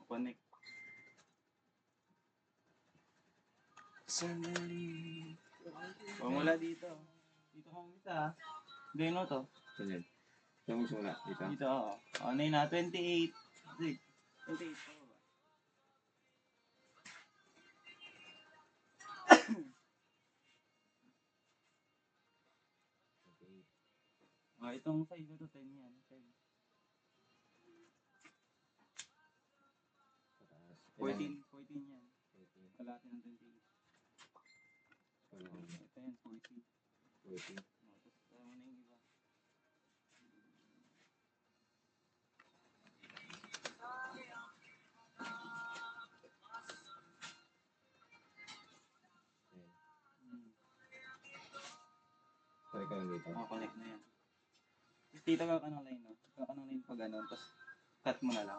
Connect. Sandali. Mula dito. Dito ka umisa. Gano to? Saan yan? Saan mo sumula? Dito? Dito ako. Ano yun na? 28. 28 pa ba? Itong side na to 10 yan. 10. 14 yan. Kalahati ng 28. Ito yan, 40. 40. Tapos tayo muna yung iba. Connect ka lang dito. Connect na yan. Tapos dito ka ng line, no? Ka ng line pag ganun. Tapos cut mo na lang.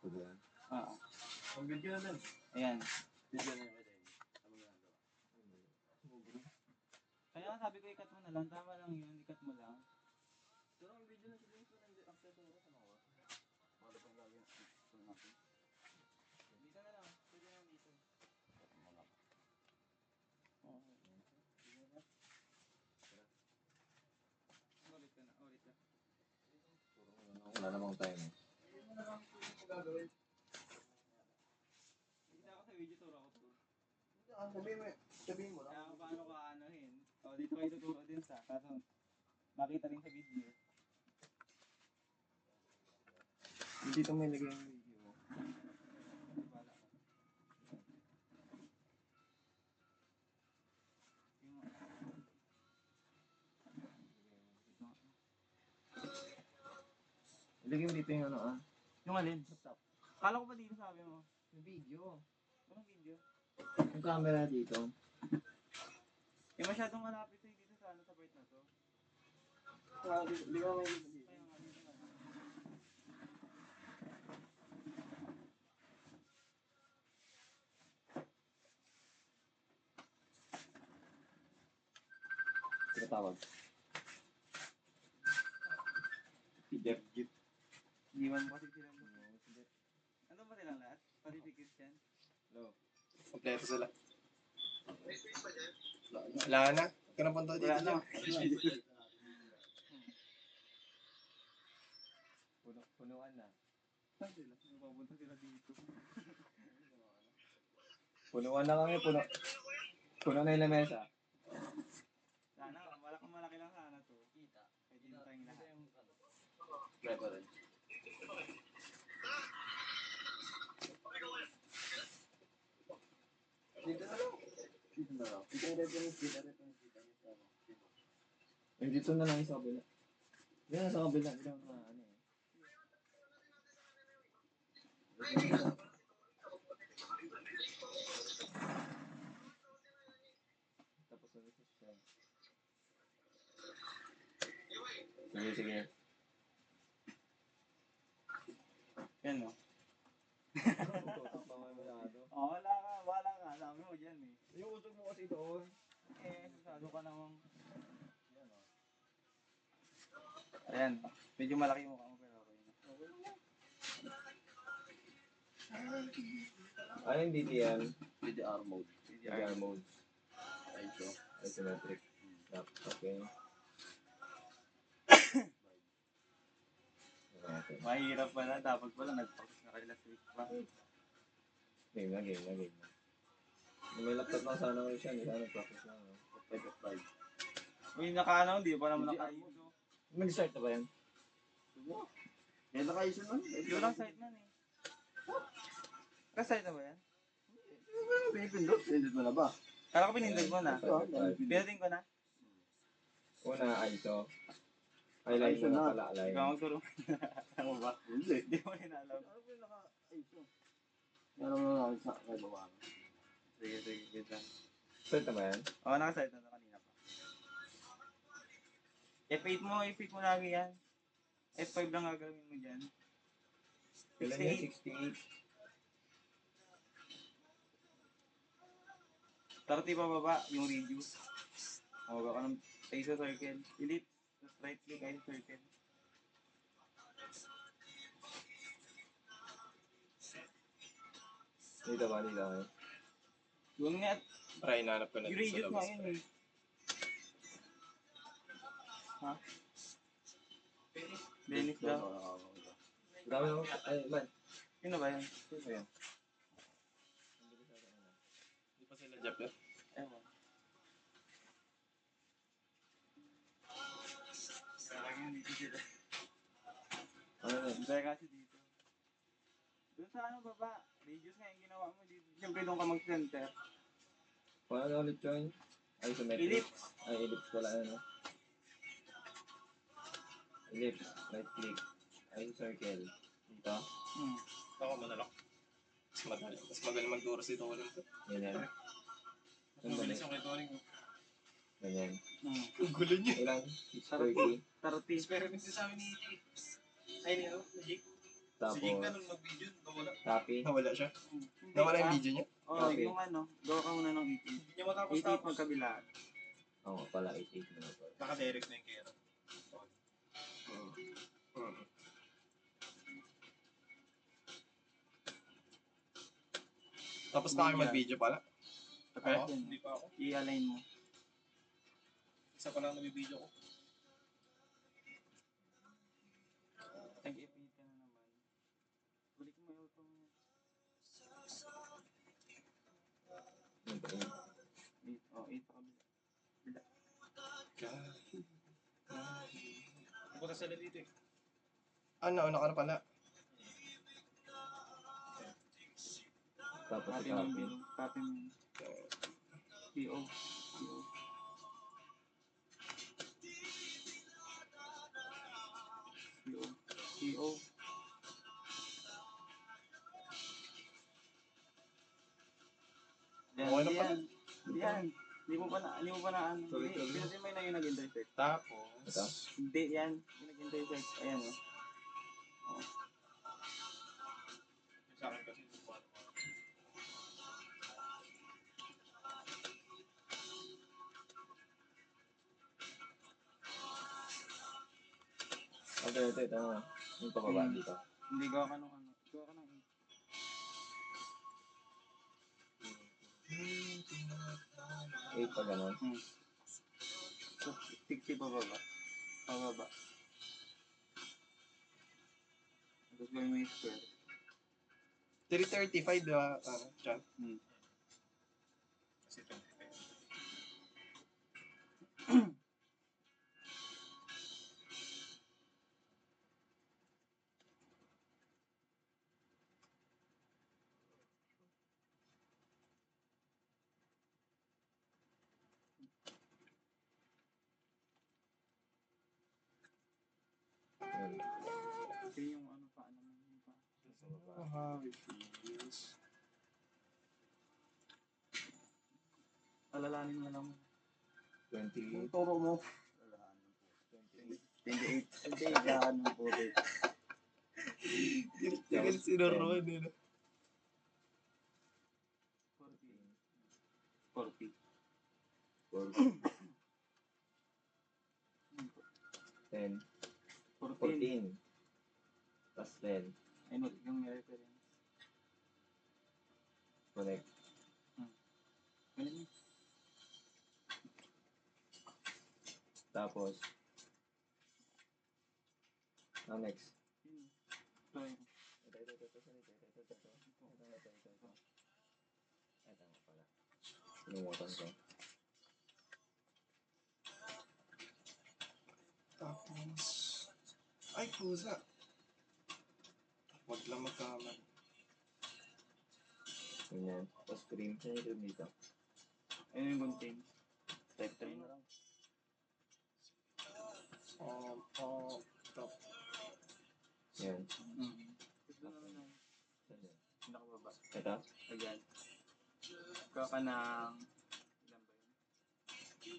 Pwede yan? Oo. Ang video na lang. Ayan. Video na yung pwede. Ano mo nagawa? Kaya nga sabi ko i-cut mo na lang. Tama lang yun. I-cut mo lang. Pero ang video na siguro sa hindi access mo sa mga. Wala pang lagi ang access natin. Dito na lang. Pwede na dito. Oo. Ulit ka na. Ulit ka. Wala namang time. Kita ako sa video tour ako tour. Sabihin mo Kaya kung paano ka anuhin. O dito kayo tuturo din sa. Kaso makita rin sa video. Dito may lagay yung video mo. Wala ka. Ilagay mo dito yung ano Yung alin? Laptop. Kala ko ba dito sabi mo? yung video. Anong video? Yung camera dito. Masyadong malapit sa'yo dito sa sa part na to. Di ba may dito? Kaya nga dito na. Tinatawag. Jeff Jeep. Iwan mo kasi silang ano ba silang lahat? Pati si Christian? Hello. Kompleto sila. Wala na. Huwag ka na punta dito. Wala na. Punuan na. Saan sila? Mapapunta sila dito. Punuan na kami. Puno na yung lamesa. Sana, malaki lang sana to. Kita. Pwede na tayong lahat. Try pa rin. Dito na lang. Dito na lang. Dito na lang sa kabila. Dito na sa kabila. Dito na ano eh. Tapos na ito siya. Sige. Yan no? Wala ka. Sabi mo dyan eh. Yung usog mo kasi doon. Sasado ka namang. Yan o. Ayan. Medyo malaki yung mukha mo pero okay na. Ano yung DTR? DDR mode. DTR mode. ISO. Isometric. Okay. Mahirap pala. Dapat pala nag-focus na kayo last week pa. Game na. May laptop na sana ko siya. Hindi sana practice lang. 5. Uy, naka-ano, di pa naman naka-ISO. Mag-start na ba yan? Yan naka-ISO nun. Yung lang site nun eh. Naka-site na ba yan? Pinindot mo na ba? Kala ko pinindot mo na. Pinating ko na. Una, ISO. Highlight mo na pala. Ikaw magturo. Ano ba? Hindi mo rin alam. Ano ba yung naka-ISO? Meron mo na sa baba. Sige, wait lang. Start na ba yan? Oo, naka-site na kanina pa. F8 mo lagi yan. F5 lang gagawin mo dyan. Kailan yan? 68? 30 pa baba, yung reduce. Mawaga ka ng ISO circle. Delete. Tapos Right click ay circle. Dito ba? Dito kayo? Yung nga, Para hinanap ko na yung dun sa radius nga labas. yun eh. Ha? Dennis daw. Dami mo. Ay, man. Sino ba yun? Sino ba yun? Hindi pa sila Jeff yun. Ewan. Parang dito sila. Ano yun? Hindi kasi dito. Doon sa ano baba, radius nga yung ginawa mo dito. Siyempre doon ka mag-center. Paano ulit yun? Ay, symmetric. Ellipse. Ay, ellipse pala ano. Ellipse. Right click. Ay, circle. Dito. Hmm. Ako manalak. Mas madali. Mas magaling magduro si Turing. Ganyan. Mas mabilis yung kay Turing. Ganyan. Hmm. Ang gulo niya. Ilan? 630. 30. Experiment din sa amin ni Jake. Ay, ni ano? Jake. Tapos, Si Jake na nung mag-video. Nawala. copy. Nawala siya. Hmm. Nawala yung video niya. Oo, Okay. yung ano, gawa ka muna ng 18. Hindi niya matapos 18 tapos. magkabila. Oo, pala 88 na ito. Naka-direct na yung kera. Tapos na kayo mag-video pala. Tapos Ako? yan. Hindi pa ako. I-align mo. Isa pa lang nag-video ko. Tag-FA ka na naman. Balik mo yung auto mo. Ano ba yun? 8. Oh, 8 pa kabila. Bila. Pupunta sila dito eh. Ano ka na pala? Tapos, Copy mo yung copy. bill. Copy mo yung PO. PO. PO. PO. Yan, Okay na hindi pala. yan. Hindi yan. Hindi mo pa na ano. Sorry, Hindi, sorry. pinasin mo yun na yung nag-intersect. Tapos, Ito. Hindi yan. Yung nag-intersect. Ayan o. Oh. sa akin kasi Ito. Yung pababa dito. Hindi gawa ka ng ano. Gawa ka ng 8 pa ganun. 8. So, 60 pababa. Pababa. Tapos gawin mo yung square. 335, di ba? Chan? Hmm. Kasi 25. Yun. Kasi yung ano pa, ano yung pa. How it feels. Alalanin mo lang. 28. Turo mo. 28. 28 lahan ng puti. Tingnan si Norman eh. 40. 40. 10. 14. 14. Plus 10. Ayun, yung may reference. Connect. Ganun yun. Tapos, next. Yun. So, yun. Ito nga pala. Sinumutan ko. Tapos, ay pusa. Huwag lang magkaman. Ganyan. Tapos cream. Saan yung cream dito? Ayun yung contain. Type 3 na lang. Top. Yan. Ito na lang. Saan yan? Nakababa. Ito? Ayan. Gawa ka ng... Ilan ba yun?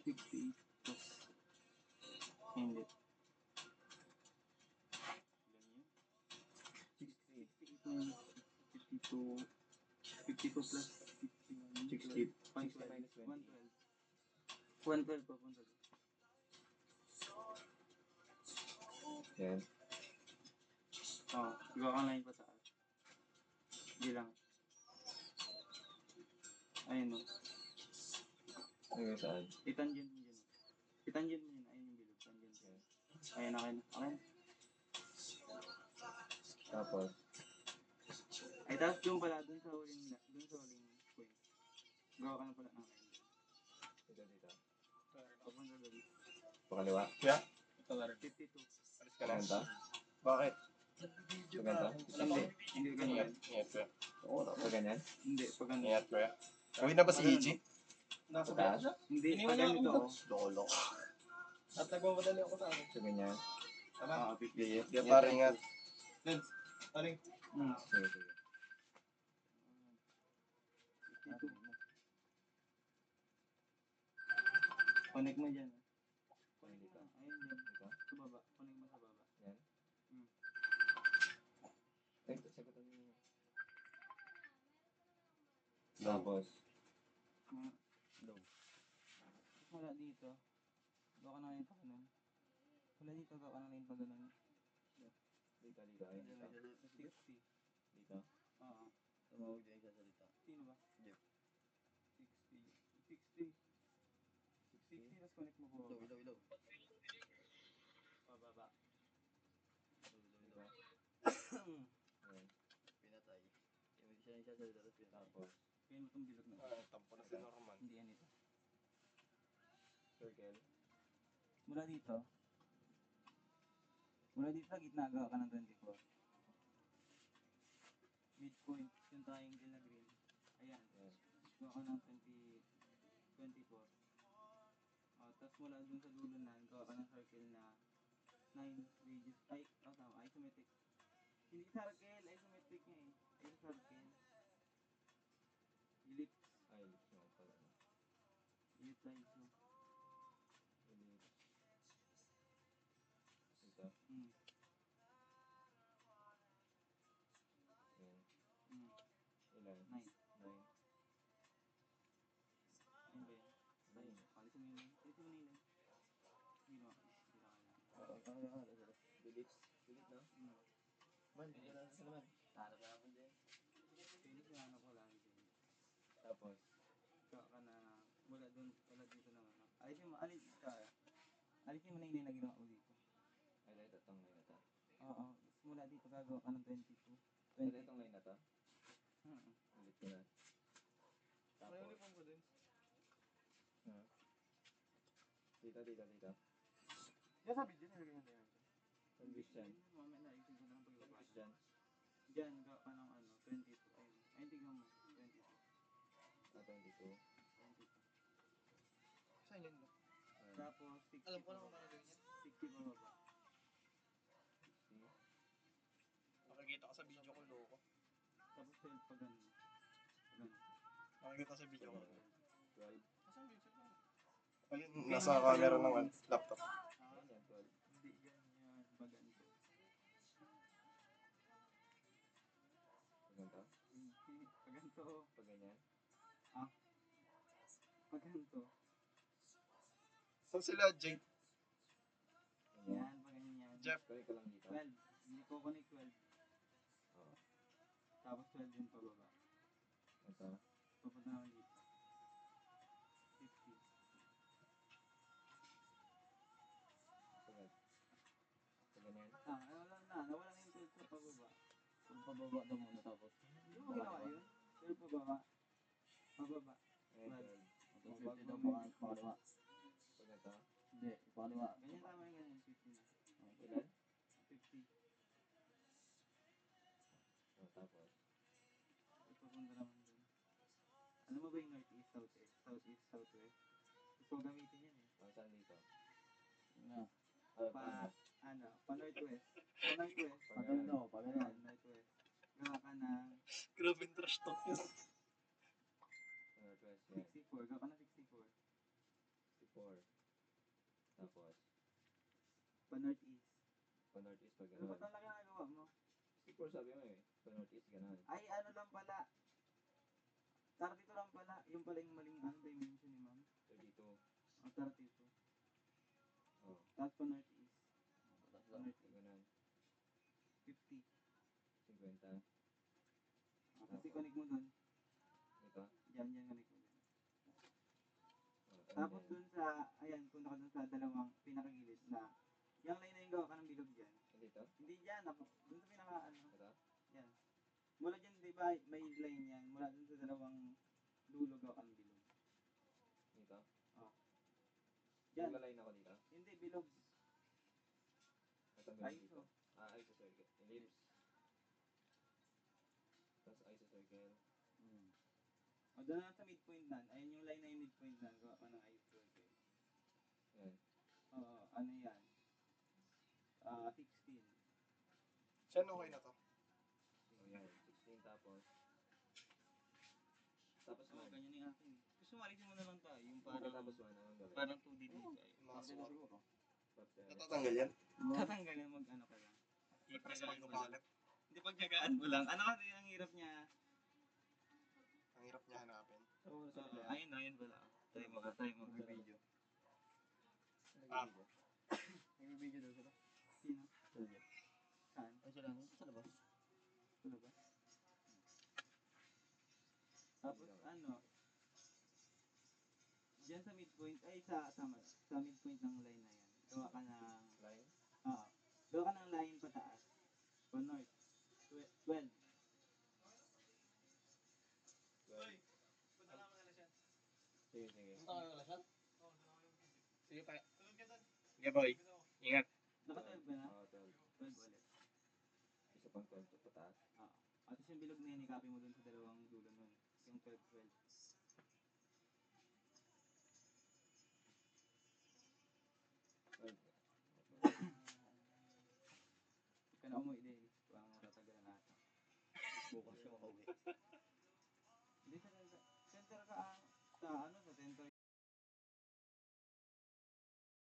58 plus... Hindi. Ilan yun? 68 na yun. 52... 52 plus 51. 60. 112. 112 pa punta doon. Yan. Oo, gawa ka line pataas. Bilang. Ayun o. Hanggang saan? Itangent mo dyan. Itangent mo yun. Ayun yung bilog. Tangent yun. Ayun, akin. Akin. Tapos, Ay, tapos doon pala. Doon sa huling point. Gawa ka na pala ng line. dito. Papunta doon. Pakaliwa. Yeah? 52. Alis ka na. Paganda. Bakit? Paganda. Hindi. Hindi ganyan. Ingat ko. Oo, pag ganyan. Hindi. Pag ganyan. Ingat ko. Uwi na ba si EG? Pataas. Hindi. Pag ganito. Loko. At nagmamadali ako sa akin. Sa ganyan. Tama. Sige. Kaya pare ingat. Lens. Aling. Sige, sige. 52. Connect mo dyan. Kunin dito. Ayun dyan. Dito. Sa baba. Connect mo sa baba. Yan. Hmm. Ay, sagutan mo. Tapos, Low. Wala dito. Gawa ka na ngayon pa ganun. Wala dito. Gawa ka na ngayon pa ganun. dito, dito. Ay, dito. 60. Dito. Oo. Tumawag din sa salita. Sino ba? Jeff. 60. 60. 60. Tapos connect mo po. Ilaw. Pababa. Ilaw. Ayan. Pinatay. Yung siya yung sasalita tapos pinatay. Tapos, Kaya mo itong bilog na. Tampo na si Norman. Hindi yan ito. circle. Mula dito. Mula dito sa gitna. Gawa ka ng 24. Midpoint. Yung triangle na green. Ayan. Ayan. Gawa ka ng 24. Tapos mula dun sa dulo na, gawa ka ng circle na 9 radius. Ay, tama. Isometric. Hindi circle. Isometric nga eh. Circle. Ellipse. Ay, gusto mo pala. Ellipse iso. Ellipse. Ito. Mm. Ayan. Mm. Ilan? 9. 9. Ayun ba yan? 9. Alisin mo yun. Alisin mo na yun. Hindi na. Hindi na kailangan. Ellipse. Ellipse, no? Mm. Man, wala na sa naman. Hanap na naman din. Finish na ano ko lang. Tapos, Gawa ka na mula dun, wala dito naman. Alisin mo na yun na ginawa ko dito. ay, ito itong line na to. Oo. Tapos mula dito gagawa ka ng 22. Ito itong line na to. Mm. Ulit ko na. Tapos, ko din. dito. Yan sa video, nilagay mo na yan. Convince dyan. Mamaya na, isip ko na lang pagbaba. Convince dyan. Diyan, gawa ka ng 22. Ayun, tignan mo. 22. 22. 22. Saan yun? Tapos, 60 Alam ko lang pa kung baba. paano gawin yan. 60 pa baba. See? Nakikita ka sa video ko, loko. Tapos 12 pa ganun. Nakikita ka sa video ko. 12. Nasaan video ko? Ayun, nasa camera ng laptop. Ayan yan, 12. Hindi ganyan. Paganto. Ganito. Hindi. Paganto. Pag ganyan. Paganto. Saan sila, Jake? Ganyan. Yan, paganyan. Jeff. Connect ko lang dito. 12. Hindi ko connect 12. Oo. Tapos 12 din pababa. Ito. Papunta naman dito. 50. Pag ganyan. Wala na. Nawala na yung 12 sa pababa. Kung pababa daw muna tapos. Hindi mo ginawa yun. 12 pababa. Pababa. Ayan, 12. Tapos 50 daw pakaliwa. Pag ito. Hindi, pakaliwa. Ganyan tama yung ganyan. 50 na. Ilan? 50. Tapos. Ipapunta naman dun. Ano mo ba yung northeast, southeast? Southeast, southwest? Gusto ko gamitin yan eh. Saan dito? Na. Pa-northwest. Pa-northwest. Pagano, pagano. Northwest. Gawa ka ng Grabe yung trash talk yun. Northwest. Yan. 64. Gawa ka ng 64. 64. Tapos. Pa-northeast. Pa northeast pag Ano ba gano'n. talaga nagawa mo? 64 sabi mo eh. Pa northeast gano'n. Ay, ano lang pala. 32 lang pala. Yung pala yung maling dimension ni ma'am. 32. O, 32. Oh. Tapos pa-northeast. Tapos Pa-northeast. Pag gano'n. dito. Kasi connect mo dun. Ito. Yan, connect mo dun. Oh, Tapos and dun sa, ayan, punta ka dun sa dalawang pinakagilid na, yung line na yung gawa ka ng bilog dyan. then, dito. Hindi dyan, ako. Dun sa pinaka, ano, Ito. yan. Mula dyan, di ba, may line yan. Mula dun sa dalawang dulo gawa ka ng bilog. Dito. Oh. Yan. Nagla-line ako dito. Hindi, bilog. Natanggal Ay, dito. Isocircle. Ellipse. Tapos isocircle. O, doon na sa midpoint nan. Ayun yung line na yung midpoint nan. Gawa ka ng isocircle. Yan. Oo, ano yan? 16. Siyan, okay na to. Oh, yan. 16 tapos. Tapos Oo, 1. ganyan yung akin. Gusto mo, alisin mo na lang tayo. Yung Parang parang, tapos 1 ang gawin. parang 2D dito. Mga suwak. Tapos, Natatanggal yan? Tatanggalin mag ano ka lang. Press mo Pagtyagaan yung mo lang. kalat. Hindi pagtyagaan mo lang. Ano kasi ang hirap niya? Ang hirap niya hanapin. Oo, sa Oo, ayun na, ayun pala. Try mo mag-video. Ah. Nag-video daw sila. Sino? Saan? Ay, sila. Sa labas. Sino ba? Tapos ano? Diyan sa midpoint, ay sa midpoint ng line na yan. Gawa ka ng, line. gawa ka ng line pataas. Pa north. 12. Well, sige, sige. Sige pa. Sige boy. Ingat. Naka-12 ba na? 12. 12 ulit. Isa pang 12 pataas. At yung bilog na yan, i-copy mo dun sa dalawang dulo nun. Yung 12, 12. Huwag ka na umuwi din. Parang matatagal na ata. Bukas yung makauwi.